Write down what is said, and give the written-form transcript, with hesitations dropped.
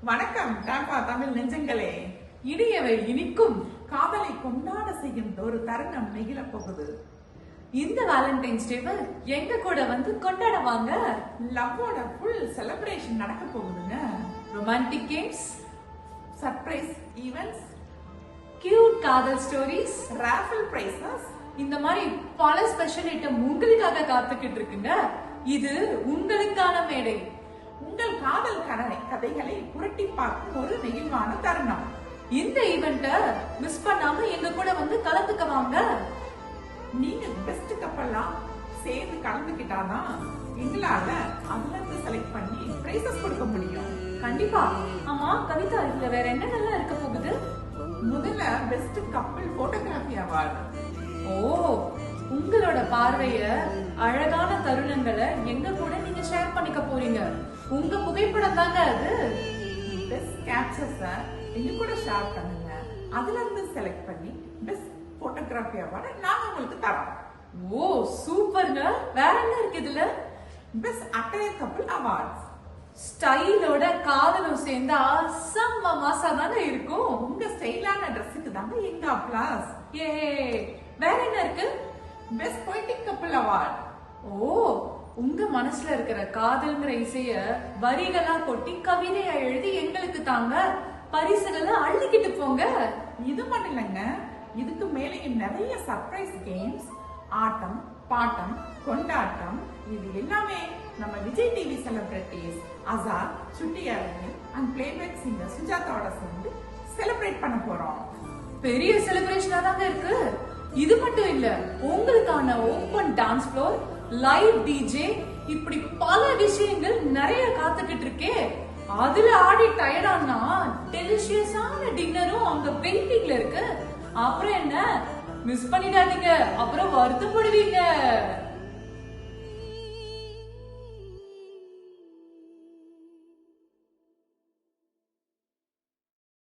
வணக்கம் டாப்பா தமிழ் நெஞ்சங்களே. இனியவை இனிக்கும் காதலை கொண்டாட செய்யும் ஒரு தருணம் நெகிழ போகுது. இந்த வேலண்டைன்ஸ் டேவை எங்க கூட வந்து கொண்டாட வாங்க. லவ்வோட ஃபுல் செலிப்ரேஷன் நடக்க போகுதுங்க. Romantic games, surprise events, cute காதல் ஸ்டோரிஸ், ராஃபிள் பிரைசஸ், இந்த மாதிரி பல ஸ்பெஷல் ஐட்டம் உங்களுக்காக காத்துக்கிட்டு இருக்குங்க. இது உங்களுக்கான மேடை. உங்கள் காதல் கதைகளை புரட்டி பார்க்கும் ஒரு நெகிழ்வான தருணம். இந்த ஈவெண்ட்டை மிஸ் பண்ணாம எங்க கூட வந்து கலந்துக்க வாங்க. நீங்க பெஸ்ட் கப்பல்லாம் சேர்ந்து கலந்துக்கிட்டாதான் எங்களால அதுல இருந்து செலக்ட் பண்ணி பிரைசஸ் கொடுக்க முடியும். கண்டிப்பா. ஆமா கவிதா, இதுல வேற என்னென்னலாம் இருக்க போகுது? முதல்ல பெஸ்ட் கப்பிள் போட்டோகிராஃபி அவார்டு. ஓ, உங்களோட பார்வைய அழகான தருணங்களை எங்க கூட நீங்க ஷேர் பண்ணிக்க போறீங்க. உங்க புகைப்படம் தாங்க அது. பெஸ்ட் கேப்சர்ஸ் எங்க கூட ஷேர் பண்ணுங்க. அதுல இருந்து செலக்ட் பண்ணி பெஸ்ட் போட்டோகிராஃபி அவார்டு நாங்க உங்களுக்கு தரோம். ஓ சூப்பர்ங்க. வேற என்ன இருக்கு இதுல? Best attire couple awards. ஸ்டைலோட காதலும் சேர்ந்தா செம்ம மாசா தானே இருக்கும். உங்க ஸ்டைலான ட்ரெஸ்ஸுக்கு தாங்க எங்க அப்ளாஸ். ஏ, வேற என்ன இருக்கு? Best poetic couple award. ஓ, உங்க மனசுல இருக்கிற காதல்ங்கிற இசைய வரிகளா கொட்டி கவிதையா எழுதி எங்களுக்கு தாங்க. பரிசுகளை அள்ளிக்கிட்டு போங்க. இது மட்டும் இல்லைங்க, இதுக்கு மேலேயும் நிறைய சர்ப்ரைஸ் கேம்ஸ், ஆட்டம் பாட்டம் கொண்டாட்டம், இது எல்லாமே நம்ம விஜய் டிவி செலிபிரிட்டிஸ் அசார், சுட்டி அரவிந்த் அண்ட் பிளேபேக் சிங்கர் சுஜாதாவோட சேர்ந்து செலிப்ரேட் பண்ண போறோம். பெரிய செலிப்ரேஷனா தாங்க இருக்கு. இது மட்டும் இல்ல, உங்களுக்கான open dance floor, live DJ, இப்படி பல விஷயங்கள் நிறைய காத்துக்கிட்டு இருக்கே. அதுல ஆடி டயர்டானா டெலிஷியஸான டின்னரும் அங்க வெயிட்டிங்ல இருக்கு. அப்புறம் என்ன, மிஸ் பண்ணிடாதீங்க, அப்புறம் வருத்தப்படுவீங்க.